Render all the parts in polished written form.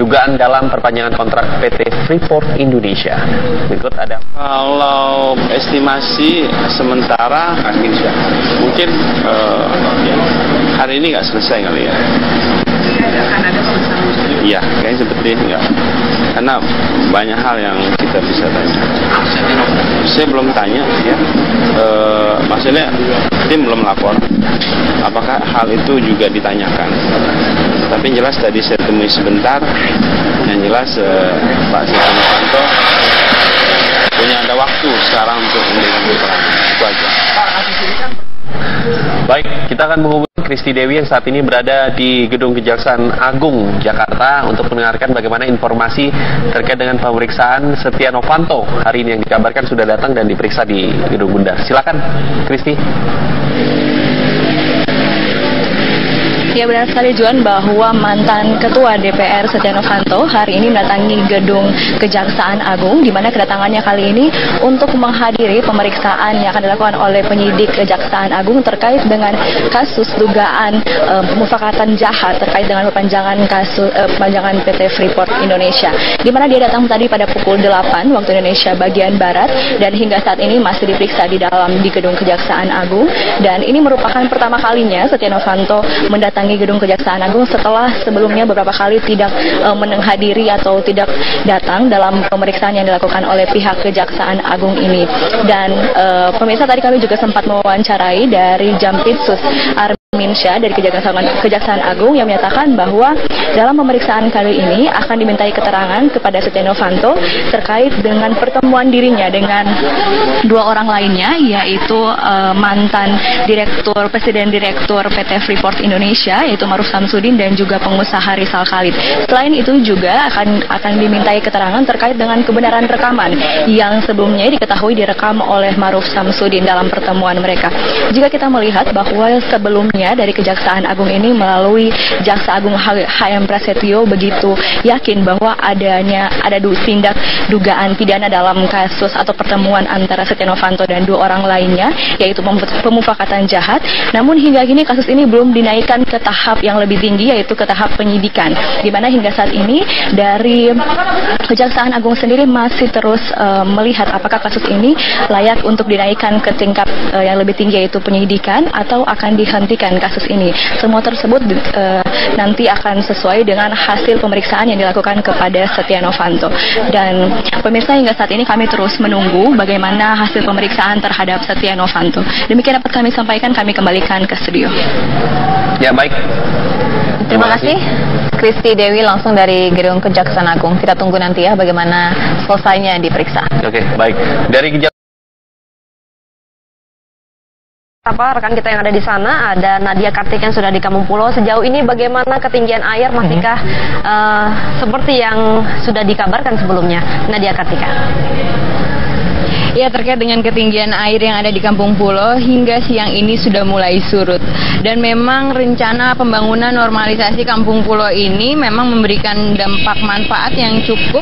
dugaan dalam perpanjangan kontrak PT Freeport Indonesia. Berikut ada. Kalau estimasi sementara mungkin hari ini nggak selesai kali ya. Iya, kayaknya seperti enggak. Karena banyak hal yang kita bisa tanya. Saya belum tanya ya. Maksudnya tim belum lapor. Apakah hal itu juga ditanyakan? Tapi yang jelas tadi saya temui sebentar. Yang jelas Pak Setia Novanto punya ada waktu sekarang untuk memberikan keterangan. Itu aja. Baik, kita akan menghubungi Kristi Dewi yang saat ini berada di Gedung Kejaksaan Agung Jakarta untuk mendengarkan bagaimana informasi terkait dengan pemeriksaan Setia Novanto hari ini yang dikabarkan sudah datang dan diperiksa di Gedung Bundar. Silakan, Kristi. Ya, benar sekali Juan bahwa mantan Ketua DPR Setia Novanto hari ini mendatangi Gedung Kejaksaan Agung, di mana kedatangannya kali ini untuk menghadiri pemeriksaan yang akan dilakukan oleh penyidik Kejaksaan Agung terkait dengan kasus dugaan pemufakatan jahat terkait dengan perpanjangan PT Freeport Indonesia, di mana dia datang tadi pada pukul 8 waktu Indonesia bagian Barat dan hingga saat ini masih diperiksa di Gedung Kejaksaan Agung. Dan ini merupakan pertama kalinya Setia Novanto mendatangi Gedung Kejaksaan Agung setelah sebelumnya beberapa kali tidak menghadiri atau tidak datang dalam pemeriksaan yang dilakukan oleh pihak Kejaksaan Agung ini. Dan pemirsa, tadi kami juga sempat mewawancarai dari Jampitsus Arminsyah dari Kejaksaan Agung yang menyatakan bahwa dalam pemeriksaan kali ini akan dimintai keterangan kepada Setia Novanto terkait dengan pertemuan dirinya dengan dua orang lainnya, yaitu mantan Presiden Direktur PT Freeport Indonesia yaitu Maruf Samsudin dan juga pengusaha Rizal Khalid. Selain itu juga akan dimintai keterangan terkait dengan kebenaran rekaman yang sebelumnya diketahui direkam oleh Maruf Samsudin dalam pertemuan mereka. Jika kita melihat bahwa sebelumnya dari Kejaksaan Agung ini melalui Jaksa Agung HM Prasetyo begitu yakin bahwa ada tindak dugaan pidana dalam kasus atau pertemuan antara Setia Novanto dan dua orang lainnya yaitu pemufakatan jahat. Namun hingga kini kasus ini belum dinaikkan ke tahap yang lebih tinggi yaitu ke tahap penyidikan, di mana hingga saat ini dari Kejaksaan Agung sendiri masih terus melihat apakah kasus ini layak untuk dinaikkan ke tingkat yang lebih tinggi yaitu penyidikan atau akan dihentikan kasus ini. Semua tersebut nanti akan sesuai dengan hasil pemeriksaan yang dilakukan kepada Setia Novanto. Dan pemirsa, hingga saat ini kami terus menunggu bagaimana hasil pemeriksaan terhadap Setia Novanto. Demikian dapat kami sampaikan, kami kembalikan ke studio. Ya, baik. Terima kasih Kristi Dewi langsung dari Gedung Kejaksaan Agung. Kita tunggu nanti ya bagaimana selesainya diperiksa. Oke, baik. Dari rekan kita yang ada di sana, ada Nadia Kartik yang sudah di Kampung Pulo. Sejauh ini bagaimana ketinggian air? Masihkah seperti yang sudah dikabarkan sebelumnya? Nadia Kartika. Ya, terkait dengan ketinggian air yang ada di Kampung Pulo hingga siang ini sudah mulai surut. Dan memang rencana pembangunan normalisasi Kampung Pulo ini memang memberikan dampak manfaat yang cukup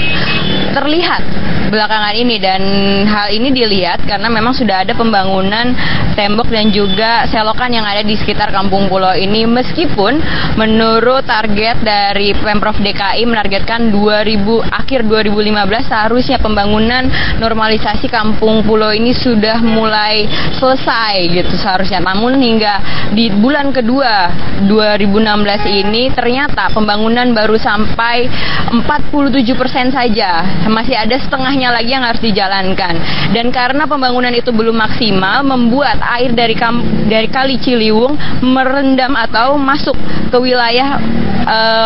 terlihat belakangan ini. Dan hal ini dilihat karena memang sudah ada pembangunan tembok dan juga selokan yang ada di sekitar Kampung Pulo ini. Meskipun menurut target dari Pemprov DKI menargetkan akhir 2015 seharusnya pembangunan normalisasi Kampung Pulo ini sudah mulai selesai gitu seharusnya. Namun hingga di bulan kedua 2016 ini ternyata pembangunan baru sampai 47% saja. Masih ada setengahnya lagi yang harus dijalankan. Dan karena pembangunan itu belum maksimal, membuat air dari Kali Ciliwung merendam atau masuk ke wilayah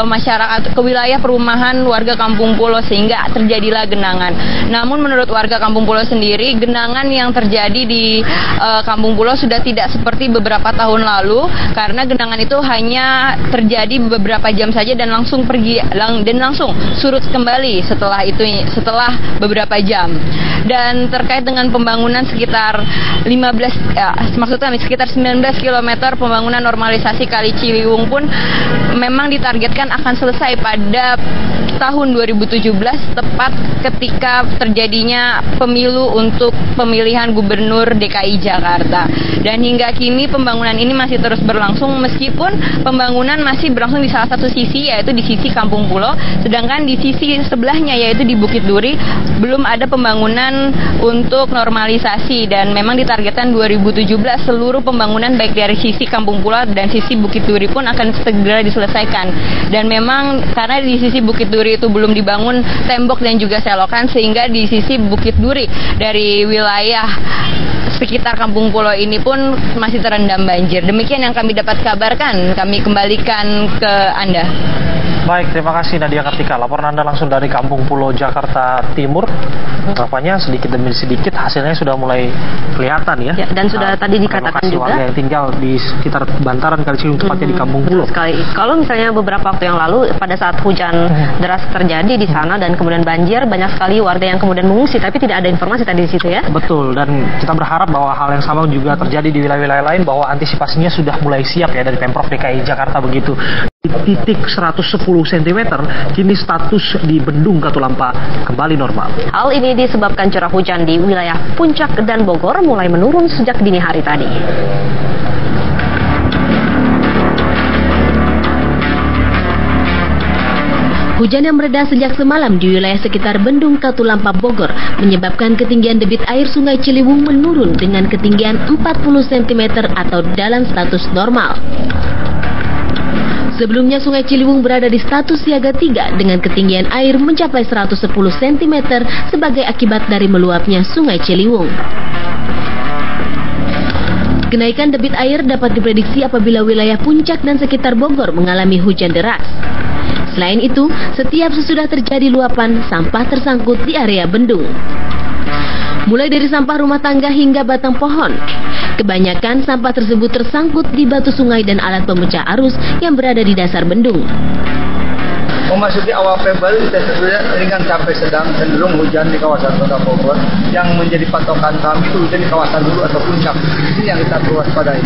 masyarakat, ke wilayah perumahan warga Kampung Pulo sehingga terjadilah genangan. Namun menurut warga Kampung Pulo sendiri, genangan yang terjadi di Kampung Pulo sudah tidak seperti beberapa tahun lalu karena genangan itu hanya terjadi beberapa jam saja dan langsung langsung surut kembali setelah beberapa jam. Dan terkait dengan pembangunan sekitar 19 km pembangunan normalisasi Kali Ciliwung pun memang ditargetkan akan selesai pada tahun 2017 tepat ketika terjadinya pemilu untuk pemilihan gubernur DKI Jakarta. Dan hingga kini pembangunan ini masih terus berlangsung meskipun pembangunan masih berlangsung di salah satu sisi, yaitu di sisi Kampung Pulo, sedangkan di sisi sebelahnya yaitu di Bukit Duri belum ada pembangunan untuk normalisasi, dan memang ditargetkan 2017 seluruh pembangunan baik dari sisi Kampung Pulo dan sisi Bukit Duri pun akan segera diselesaikan. Dan memang karena di sisi Bukit Duri itu belum dibangun tembok dan juga selokan, sehingga di sisi Bukit Duri dari wilayah sekitar Kampung Pulo ini pun masih terendam banjir. Demikian yang kami dapat kabarkan, kami kembalikan ke Anda. Baik, terima kasih Nadia Kartika. Laporan Anda langsung dari Kampung Pulo, Jakarta Timur. Rupanya sedikit demi sedikit hasilnya sudah mulai kelihatan ya. Dan sudah tadi dikatakan juga warga yang tinggal di sekitar bantaran Kali Ciliwung, tepatnya di Kampung Pulo. Sekali. Kalau misalnya beberapa waktu yang lalu pada saat hujan deras terjadi di sana dan kemudian banjir, banyak sekali warga yang kemudian mengungsi, tapi tidak ada informasi tadi di situ ya. Betul, dan kita berharap bahwa hal yang sama juga terjadi di wilayah-wilayah lain, bahwa antisipasinya sudah mulai siap ya dari Pemprov DKI Jakarta begitu. Di titik 110 cm, kini status di Bendung Katulampa kembali normal. Hal ini disebabkan curah hujan di wilayah Puncak dan Bogor mulai menurun sejak dini hari tadi. Hujan yang mereda sejak semalam di wilayah sekitar Bendung Katulampa Bogor menyebabkan ketinggian debit air Sungai Ciliwung menurun dengan ketinggian 40 cm atau dalam status normal. Sebelumnya Sungai Ciliwung berada di status siaga 3 dengan ketinggian air mencapai 110 cm sebagai akibat dari meluapnya Sungai Ciliwung. Kenaikan debit air dapat diprediksi apabila wilayah Puncak dan sekitar Bogor mengalami hujan deras. Selain itu, setiap sesudah terjadi luapan, sampah tersangkut di area bendung. Mulai dari sampah rumah tangga hingga batang pohon. Kebanyakan sampah tersebut tersangkut di batu sungai dan alat pemecah arus yang berada di dasar bendung. Memasuki awal Februari, ringan sampai sedang cenderung hujan di kawasan Kota Bogor. Yang menjadi patokan kami itu hujan di kawasan Hulu atau Puncak. Ini yang kita perlu waspadai.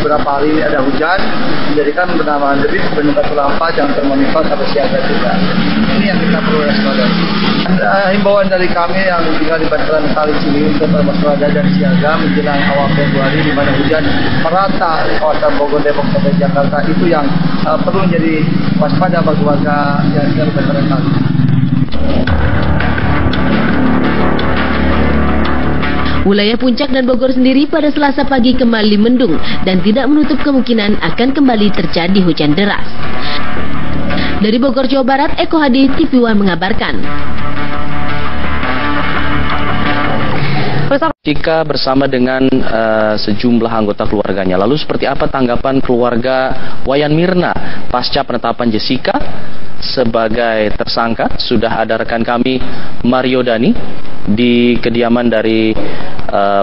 Beberapa hari ini ada hujan, menjadikan penambahan debit Bendung Katulampa yang termonitor sampai siaga 3. Ini yang kita perlu waspadai. Himbauan dari kami yang tinggal di bantaran Kali Ciliwung serta waspada dan siaga menjelang awal Februari, di mana hujan merata di kawasan Bogor, Depok sampai Jakarta, itu yang perlu menjadi waspada bagi warga yang tinggal di bantaran Kali. Wilayah Puncak dan Bogor sendiri pada Selasa pagi kembali mendung dan tidak menutup kemungkinan akan kembali terjadi hujan deras. Dari Bogor, Jawa Barat, Eko Hadi, TV One mengabarkan. Jika bersama dengan sejumlah anggota keluarganya. Lalu seperti apa tanggapan keluarga Wayan Mirna pasca penetapan Jessica sebagai tersangka? Sudah ada rekan kami Mario Dani di kediaman dari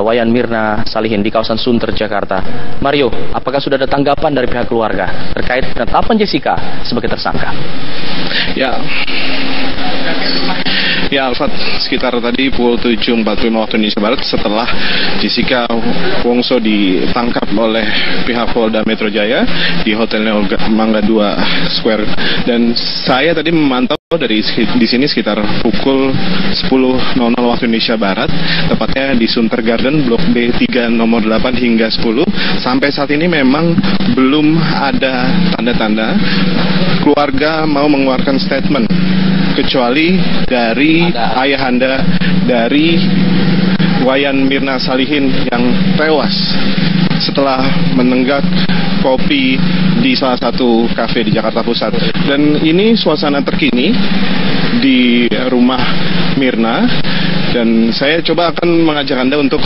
Wayan Mirna Salihin di kawasan Sunter, Jakarta. Mario, apakah sudah ada tanggapan dari pihak keluarga terkait penetapan Jessica sebagai tersangka? Ya, Alfat, sekitar tadi pukul 7.45 waktu Indonesia Barat, setelah Jessica Wongso ditangkap oleh pihak Polda Metro Jaya di Hotel Mangga 2 Square, dan saya tadi memantau dari di sini sekitar pukul 10.00 waktu Indonesia Barat, tepatnya di Sunter Garden Blok B3 nomor 8 hingga 10. Sampai saat ini memang belum ada tanda-tanda keluarga mau mengeluarkan statement, kecuali dari ayahanda dari Wayan Mirna Salihin yang tewas setelah menenggak kopi di salah satu kafe di Jakarta Pusat. Dan ini suasana terkini di rumah Mirna, dan saya coba akan mengajak Anda untuk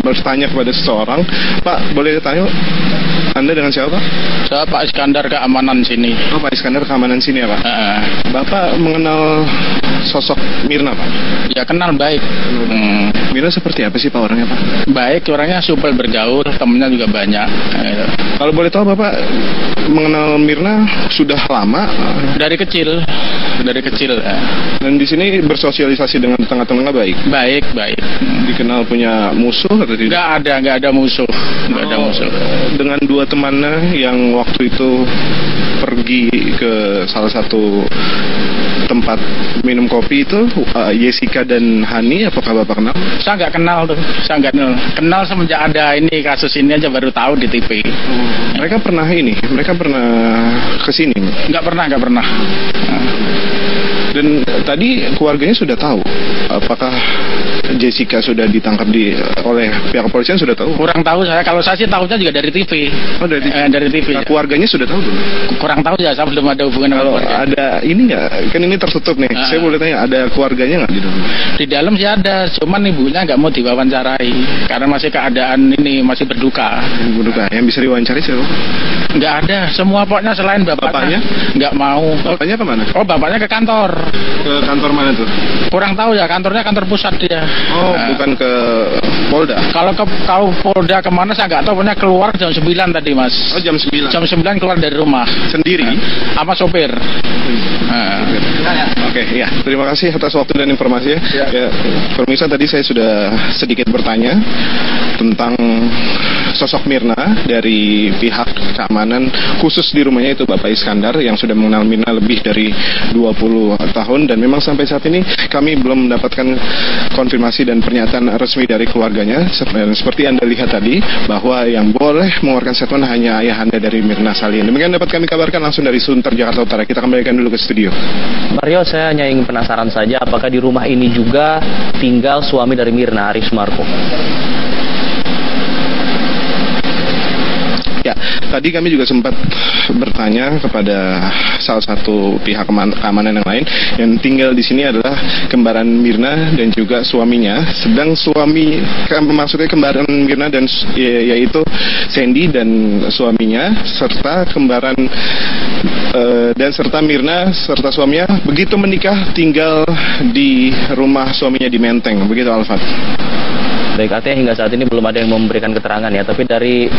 bertanya kepada seseorang. Pak, boleh tanya, Anda dengan siapa? Saya Pak Iskandar, keamanan sini. Oh, Pak Iskandar, keamanan sini ya, Pak? Bapak mengenal sosok Mirna, Pak? Ya, kenal baik. Mirna seperti apa sih, Pak, orangnya, Pak? Baik, orangnya supel bergaul, temennya juga banyak. Kalau boleh tahu, Bapak mengenal Mirna sudah lama? Dari kecil. Dan di sini bersosialisasi dengan tetangga-tetangga baik? Baik. Dikenal punya musuh atau tidak? Nggak ada musuh. Dengan dua temannya yang waktu itu pergi ke salah satu tempat minum kopi itu Jessica dan Hani, apakah Bapak kenal? Saya nggak kenal tuh, saya nggak kenal semenjak ada ini kasus ini aja baru tahu di TV. Mereka pernah kesini? Nggak pernah. Dan tadi keluarganya sudah tahu apakah Jessica sudah ditangkap oleh pihak kepolisian, sudah tahu? Kurang tahu saya, kalau saya sih tahunya juga dari TV. Oh, dari TV. Dari TV. Nah, keluarganya sudah tahu belum? Kurang tahu ya, saya belum ada hubungan. Kalau ada ini nggak, kan ini tertutup nih. Saya boleh tanya, ada keluarganya nggak di dalam? Di dalam sih ada, cuman ibunya nggak mau diwawancarai karena masih keadaan ini masih berduka. Berduka. Yang bisa diwawancari siapa? Nggak ada, semua pokoknya selain bapaknya nggak mau. Bapaknya kemana? Oh, bapaknya ke kantor. Ke kantor mana tuh? Kurang tahu ya, kantornya kantor pusat dia. Oh, bukan ke Polda? Kalau Polda kemana saya nggak tahu, pokoknya keluar jam 9 tadi, Mas. Oh, jam 9? Jam 9 keluar dari rumah. Sendiri? Sama sopir. Oke, ya. Terima kasih atas waktu dan informasinya. Ya, pemirsa, tadi saya sudah sedikit bertanya tentang sosok Mirna dari pihak keamanan khusus di rumahnya, itu Bapak Iskandar, yang sudah mengenal Mirna lebih dari 20 tahun, dan memang sampai saat ini kami belum mendapatkan konfirmasi dan pernyataan resmi dari keluarganya. Dan seperti Anda lihat tadi, bahwa yang boleh mengeluarkan statement hanya ayahanda dari Mirna Salihin. Demikian dapat kami kabarkan langsung dari Sunter, Jakarta Utara. Kita kembalikan dulu ke studio. Mario, saya hanya ingin penasaran saja, apakah di rumah ini juga tinggal suami dari Mirna, Arif Sumarko? Ya, tadi kami juga sempat bertanya kepada salah satu pihak keamanan yang lain. Yang tinggal di sini adalah kembaran Mirna dan juga suaminya. Sedang maksudnya kembaran Mirna dan yaitu Sandy dan suaminya, serta kembaran serta Mirna serta suaminya begitu menikah tinggal di rumah suaminya di Menteng. Begitu, Alfat. Baik, artinya hingga saat ini belum ada yang memberikan keterangan ya. Tapi dari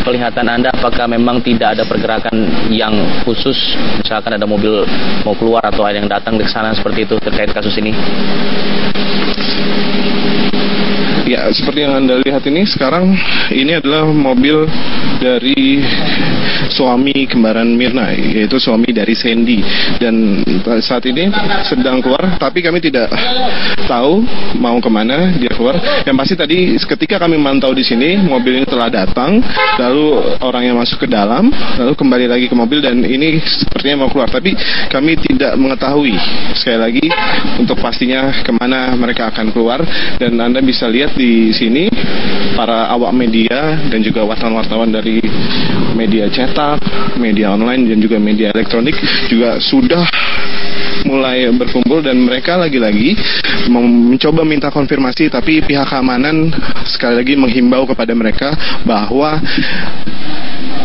penglihatan Anda, apakah memang tidak ada pergerakan yang khusus, misalkan ada mobil mau keluar atau ada yang datang ke sana seperti itu terkait kasus ini? Ya, seperti yang Anda lihat ini sekarang, ini adalah mobil dari suami kembaran Mirna, yaitu suami dari Sandy, dan saat ini sedang keluar, tapi kami tidak tahu mau kemana dia keluar. Yang pasti tadi ketika kami memantau di sini, mobil ini telah datang, lalu orangnya masuk ke dalam, lalu kembali lagi ke mobil, dan ini sepertinya mau keluar, tapi kami tidak mengetahui sekali lagi untuk pastinya kemana mereka akan keluar. Dan Anda bisa lihat di sini para awak media dan juga wartawan-wartawan dari media cetak, media online dan juga media elektronik juga sudah mulai berkumpul, dan mereka lagi-lagi mencoba minta konfirmasi, tapi pihak keamanan sekali lagi menghimbau kepada mereka bahwa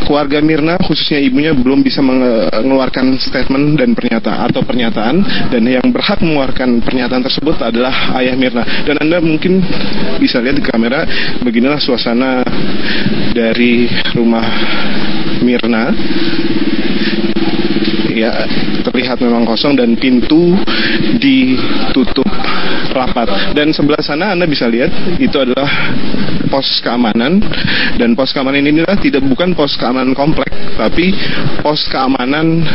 keluarga Mirna, khususnya ibunya, belum bisa mengeluarkan statement dan pernyataan, dan yang berhak mengeluarkan pernyataan tersebut adalah ayah Mirna. Dan Anda mungkin bisa lihat di kamera, beginilah suasana dari rumah Mirna. Ya, terlihat memang kosong dan pintu ditutup rapat. Dan sebelah sana Anda bisa lihat itu adalah pos keamanan, dan pos keamanan ini bukan pos keamanan komplek, tapi pos keamanan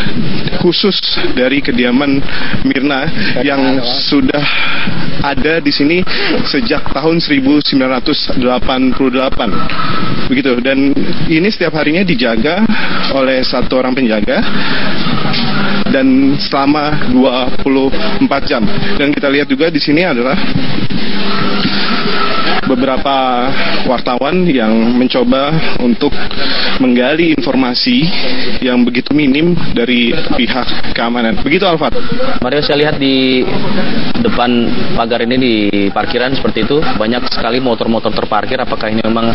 khusus dari kediaman Mirna yang sudah ada di sini sejak tahun 1988. Begitu, dan ini setiap harinya dijaga oleh satu orang penjaga dan selama 24 jam. Dan kita lihat juga di sini adalah beberapa wartawan yang mencoba untuk menggali informasi yang begitu minim dari pihak keamanan. Begitu, Alfat. Mario, saya lihat di depan pagar ini di parkiran seperti itu banyak sekali motor-motor terparkir. Apakah ini memang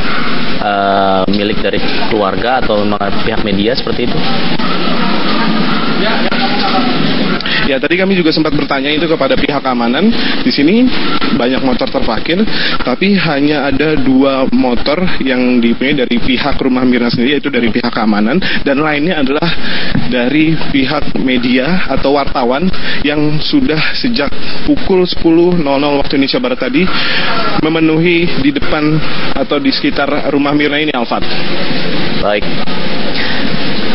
milik dari keluarga atau memang pihak media seperti itu? Ya, tadi kami juga sempat bertanya itu kepada pihak keamanan. Di sini banyak motor terparkir, tapi hanya ada 2 motor yang dipunyai dari pihak rumah Mirna sendiri, yaitu dari pihak keamanan, dan lainnya adalah dari pihak media atau wartawan yang sudah sejak pukul 10.00 waktu Indonesia Barat tadi memenuhi di depan atau di sekitar rumah Mirna ini, Alfat. Baik.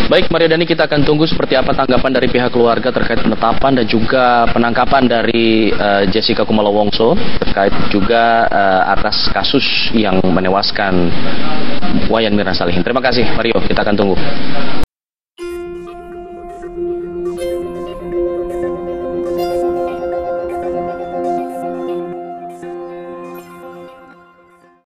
Baik, Mario Dani, kita akan tunggu seperti apa tanggapan dari pihak keluarga terkait penetapan dan juga penangkapan dari Jessica Kumala Wongso terkait juga atas kasus yang menewaskan Wayan Mirna Salihin. Terima kasih, Mario. Kita akan tunggu.